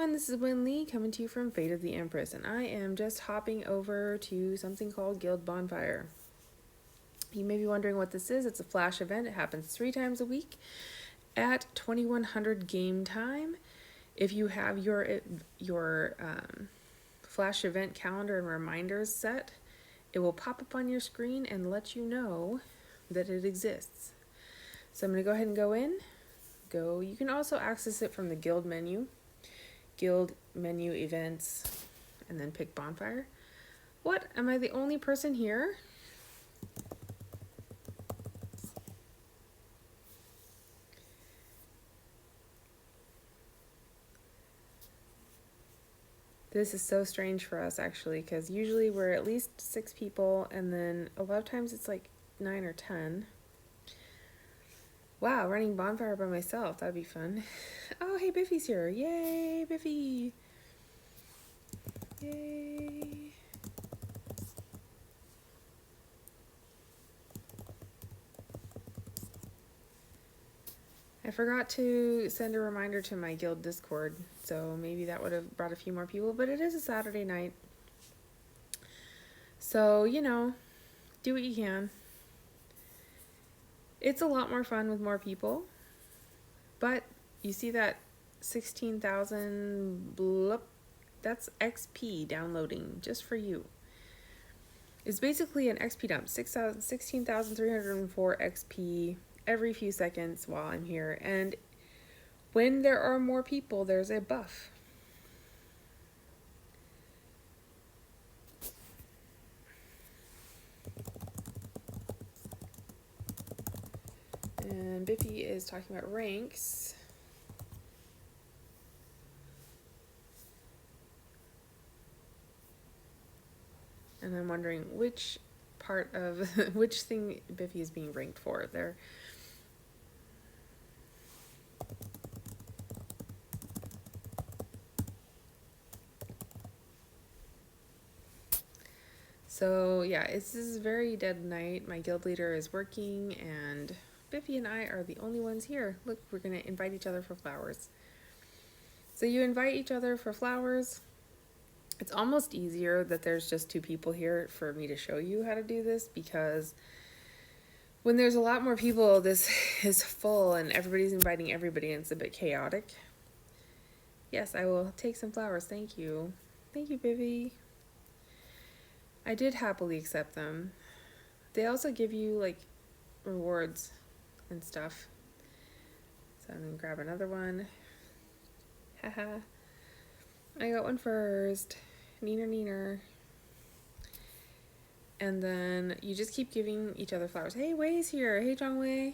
everyone, this is Winley coming to you from Fate of the Empress, and I am just hopping over to something called Guild Bonfire. You may be wondering what this is. It's a flash event. It happens 3 times a week at 2100 game time. If you have your flash event calendar and reminders set, it will pop up on your screen and let you know that it exists. So I'm going to go ahead and go in. You can also access it from the guild menu events, and then pick Bonfire. What? Am I the only person here? This is so strange for us, actually, because usually we're at least 6 people, and then a lot of times it's like 9 or 10. Wow, running Bonfire by myself. That'd be fun. Oh, hey, Biffy's here. Yay, Biffy. Yay. I forgot to send a reminder to my guild Discord, so maybe that would have brought a few more people, but it is a Saturday night. So, you know, do what you can. It's a lot more fun with more people, but you see that 16,000 blup? That's XP downloading just for you. It's basically an XP dump, 16,304 XP every few seconds while I'm here, and when there are more people, there's a buff. And Biffy is talking about ranks. And I'm wondering which part of which thing Biffy is being ranked for there. So yeah, this is a very dead night. My guild leader is working, and Biffy and I are the only ones here. Look, we're gonna invite each other for flowers. So you invite each other for flowers. It's almost easier that there's just 2 people here for me to show you how to do this, because when there's a lot more people, this is full and everybody's inviting everybody and it's a bit chaotic. Yes, I will take some flowers. Thank you. Thank you, Biffy. I did happily accept them. They also give you like rewards and stuff. So I'm gonna grab another one. Haha. I got one first. Neener, neener. And then you just keep giving each other flowers. Hey, Wei's here. Hey, John Wei.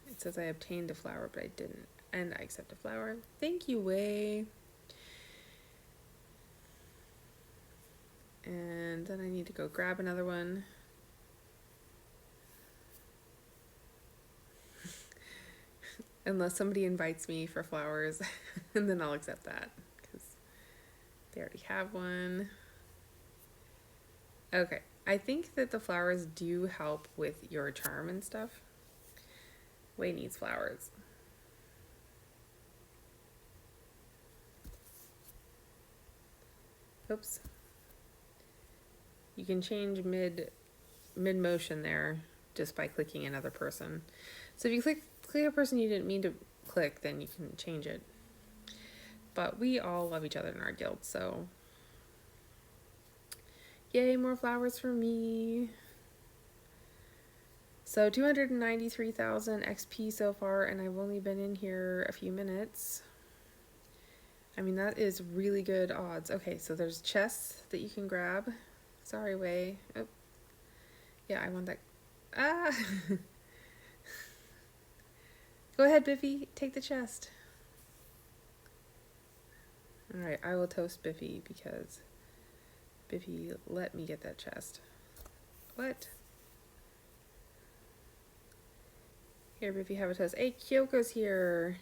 It says I obtained a flower, but I didn't. And I accept a flower. Thank you, Wei. And then I need to go grab another one. Unless somebody invites me for flowers, and then I'll accept that, because they already have one. Okay, I think that the flowers do help with your charm and stuff. Wei needs flowers. Oops. You can change mid-motion there just by clicking another person. So if you click a person you didn't mean to click, then you can change it. But we all love each other in our guild, so yay, more flowers for me. So 293,000 XP so far, and I've only been in here a few minutes. I mean, that is really good odds. Okay, so there's chests that you can grab. Sorry, Wei. Oh. Yeah, I want that. Ah! Go ahead, Biffy. Take the chest. Alright, I will toast Biffy because Biffy let me get that chest. What? Here, Biffy, have a toast. Hey, Kyoko's here.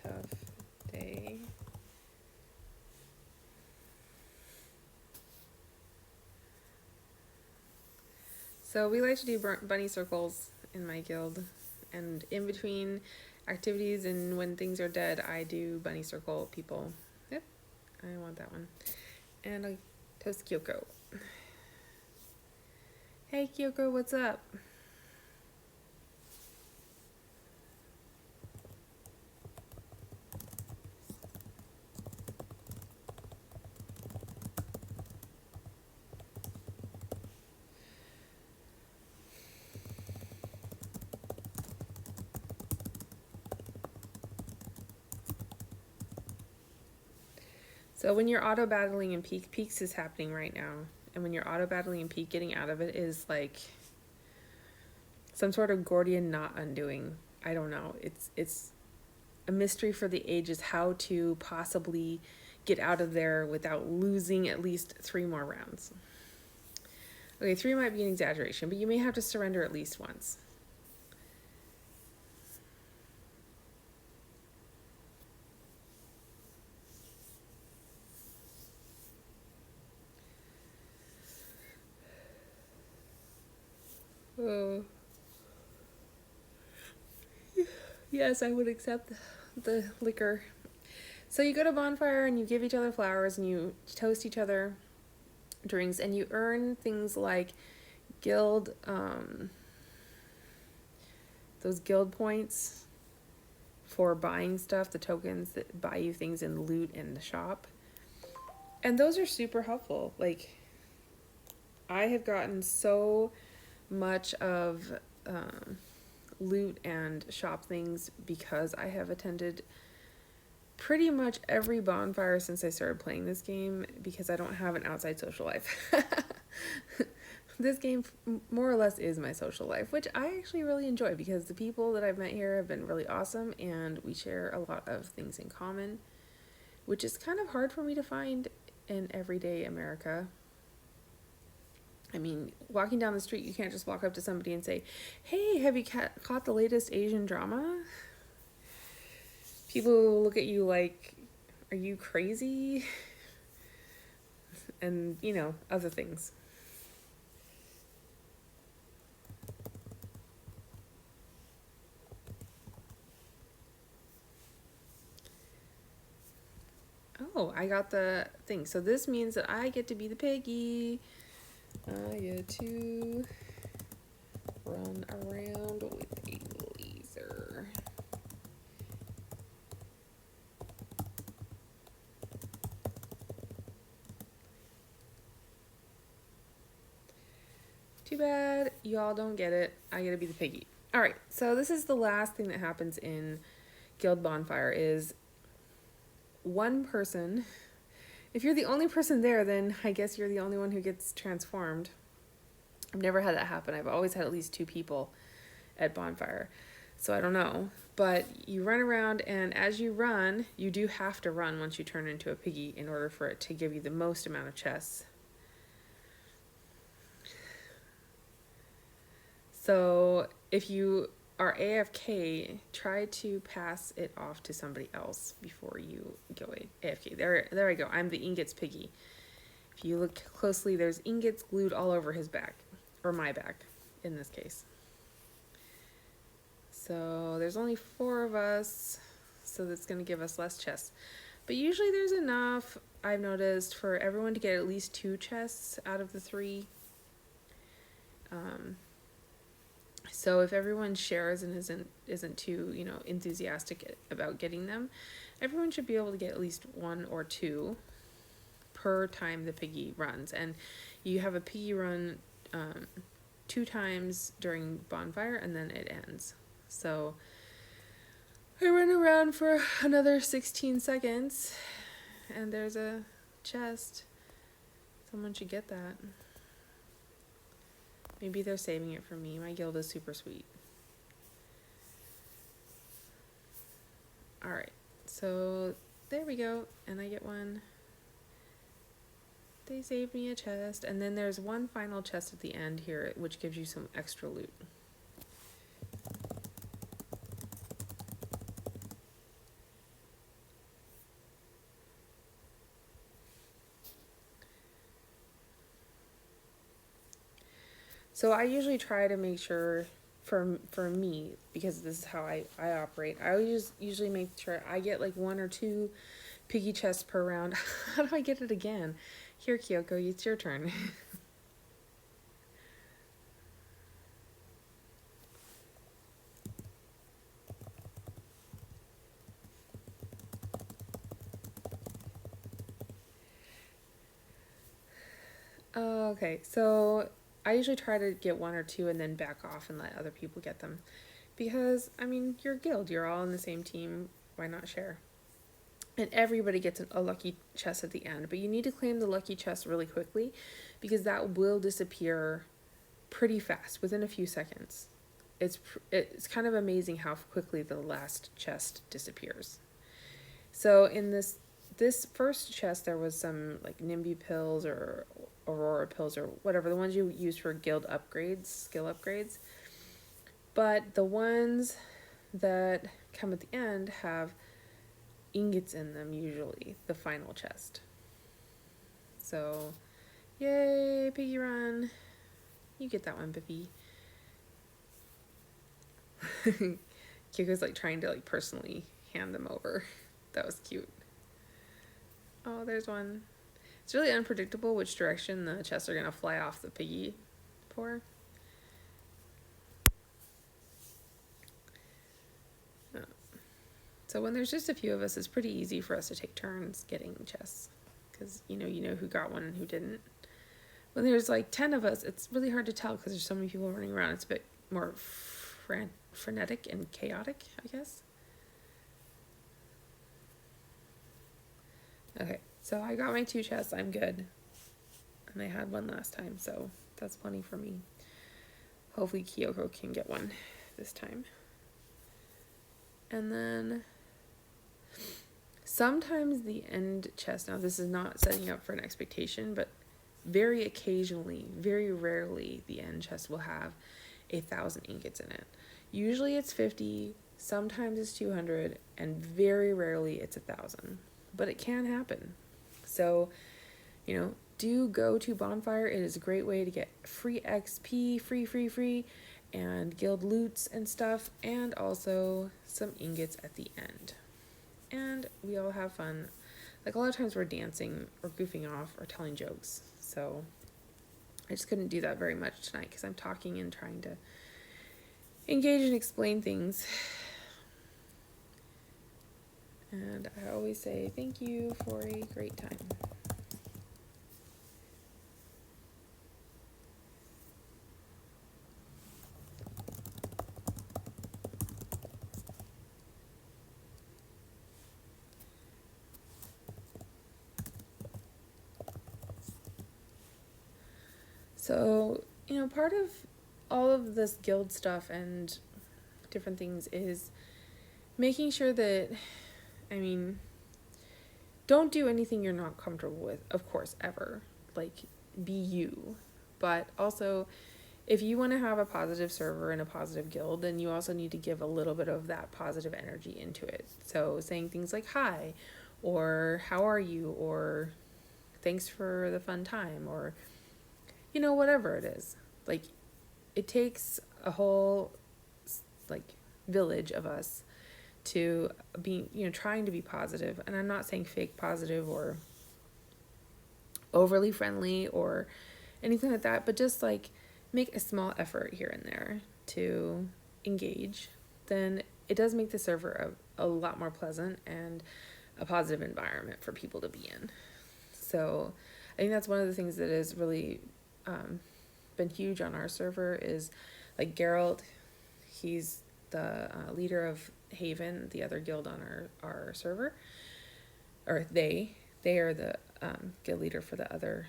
tough day. So we like to do bunny circles in my guild, and in between activities and when things are dead, I do bunny circle people. Yep, I want that one. And I toast Kyoko. Hey Kyoko, what's up? So when you're auto battling in Peaks is happening right now. And when you're auto battling in Peak, getting out of it is like some sort of Gordian knot undoing. I don't know. It's a mystery for the ages how to possibly get out of there without losing at least 3 more rounds. Okay, 3 might be an exaggeration, but you may have to surrender at least once. Oh. Yes, I would accept the liquor. So you go to Bonfire and you give each other flowers and you toast each other drinks, and you earn things like guild, those guild points for buying stuff, the tokens that buy you things in loot in the shop. And those are super helpful. Like, I have gotten so much of loot and shop things because I have attended pretty much every bonfire since I started playing this game, because I don't have an outside social life. This game more or less is my social life, which I actually really enjoy because the people that I've met here have been really awesome and we share a lot of things in common, which is kind of hard for me to find in everyday America. I mean, walking down the street, you can't just walk up to somebody and say, hey, have you caught the latest Asian drama? People will look at you like, are you crazy? And, you know, other things. Oh, I got the thing. So this means that I get to be the piggy. I get to run around with a laser. Too bad y'all don't get it. I get to be the piggy. Alright, so this is the last thing that happens in Guild Bonfire is one person. If you're the only person there, then I guess you're the only one who gets transformed. I've never had that happen. I've always had at least 2 people at Bonfire. So I don't know. But you run around, and as you run, you do have to run once you turn into a piggy in order for it to give you the most amount of chests. So if you are AFK, try to pass it off to somebody else before you go AFK. There I go. I'm the Ingots piggy. If you look closely, there's ingots glued all over his back, or my back in this case. So there's only 4 of us, so that's going to give us less chests. But usually there's enough, I've noticed, for everyone to get at least 2 chests out of the 3. So if everyone shares and isn't too, you know, enthusiastic about getting them, everyone should be able to get at least 1 or 2 per time the piggy runs. And you have a piggy run 2 times during Bonfire, and then it ends. So I run around for another 16 seconds, and there's a chest. Someone should get that. Maybe they're saving it for me. My guild is super sweet. Alright, so there we go, and I get 1. They saved me a chest, and then there's 1 final chest at the end here, which gives you some extra loot. So I usually try to make sure for me, because this is how I operate, I always usually make sure I get like 1 or 2 piggy chests per round. How do I get it again? Here, Kyoko, it's your turn. Okay, so I usually try to get 1 or 2 and then back off and let other people get them. Because, I mean, you're a guild, you're all in the same team, why not share? And everybody gets a lucky chest at the end, but you need to claim the lucky chest really quickly because that will disappear pretty fast, within a few seconds. It's kind of amazing how quickly the last chest disappears. So in this first chest, there was some like NIMBY pills or Aurora pills or whatever, the ones you use for guild upgrades, skill upgrades. But the ones that come at the end have ingots in them, usually, the final chest. So, yay, piggy run. You get that one, Bippy. Kyoko's like trying to like personally hand them over. That was cute. Oh, there's one. It's really unpredictable which direction the chests are gonna fly off the piggy for. Oh. So when there's just a few of us, it's pretty easy for us to take turns getting chests, because you know who got one and who didn't. When there's like 10 of us, it's really hard to tell because there's so many people running around. It's a bit more frenetic and chaotic, I guess. Okay, so I got my 2 chests. I'm good. And I had one last time, so that's plenty for me. Hopefully Kyoko can get one this time. And then sometimes the end chest, now this is not setting up for an expectation, but very occasionally, very rarely, the end chest will have 1,000 ingots in it. Usually it's 50, sometimes it's 200, and very rarely it's 1,000. But it can happen. So, do go to Bonfire. It is a great way to get free XP, free, and guild loots and stuff, and also some ingots at the end. And we all have fun. Like, a lot of times we're dancing or goofing off or telling jokes. So I just couldn't do that very much tonight because I'm talking and trying to engage and explain things. And I always say thank you for a great time. So, part of all of this guild stuff and different things is making sure that, don't do anything you're not comfortable with, of course, ever. Like, be you. But also, if you want to have a positive server and a positive guild, then you also need to give a little bit of that positive energy into it. So saying things like hi, or how are you, or thanks for the fun time, or whatever it is. Like, it takes a whole like village of us to be trying to be positive. And I'm not saying fake positive or overly friendly or anything like that, but just like make a small effort here and there to engage. Then it does make the server a lot more pleasant and a positive environment for people to be in. So I think that's one of the things that has really been huge on our server is like Geralt. He's the leader of Haven, the other guild on our server, or they are the guild leader for the other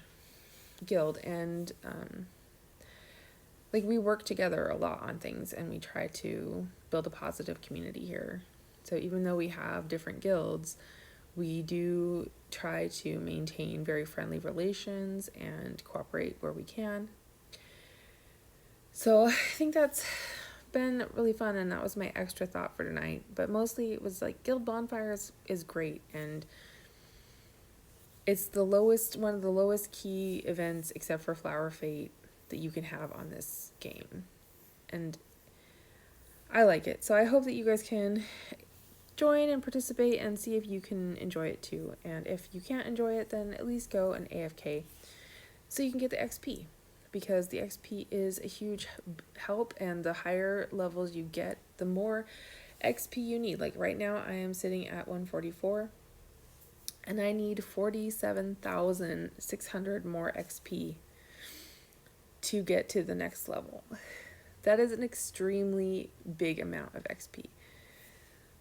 guild, and like we work together a lot on things, and we try to build a positive community here. So even though we have different guilds, we do try to maintain very friendly relations and cooperate where we can. So I think that's been really fun, and that was my extra thought for tonight. But mostly it was like Guild Bonfires is great, and it's one of the lowest key events except for Flower Fate that you can have on this game. And I like it. So I hope that you guys can join and participate and see if you can enjoy it too. And if you can't enjoy it, then at least go and AFK so you can get the XP, because the XP is a huge help, and the higher levels you get, the more XP you need. Like right now I am sitting at 144 and I need 47,600 more XP to get to the next level. That is an extremely big amount of XP.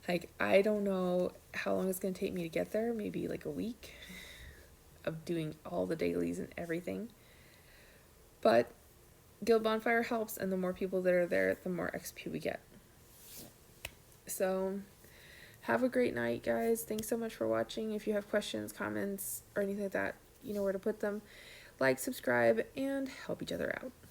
Like, I don't know how long it's going to take me to get there. Maybe like a week of doing all the dailies and everything. But Guild Bonfire helps, and the more people that are there, the more XP we get. So, have a great night, guys. Thanks so much for watching. If you have questions, comments, or anything like that, you know where to put them. Like, subscribe, and help each other out.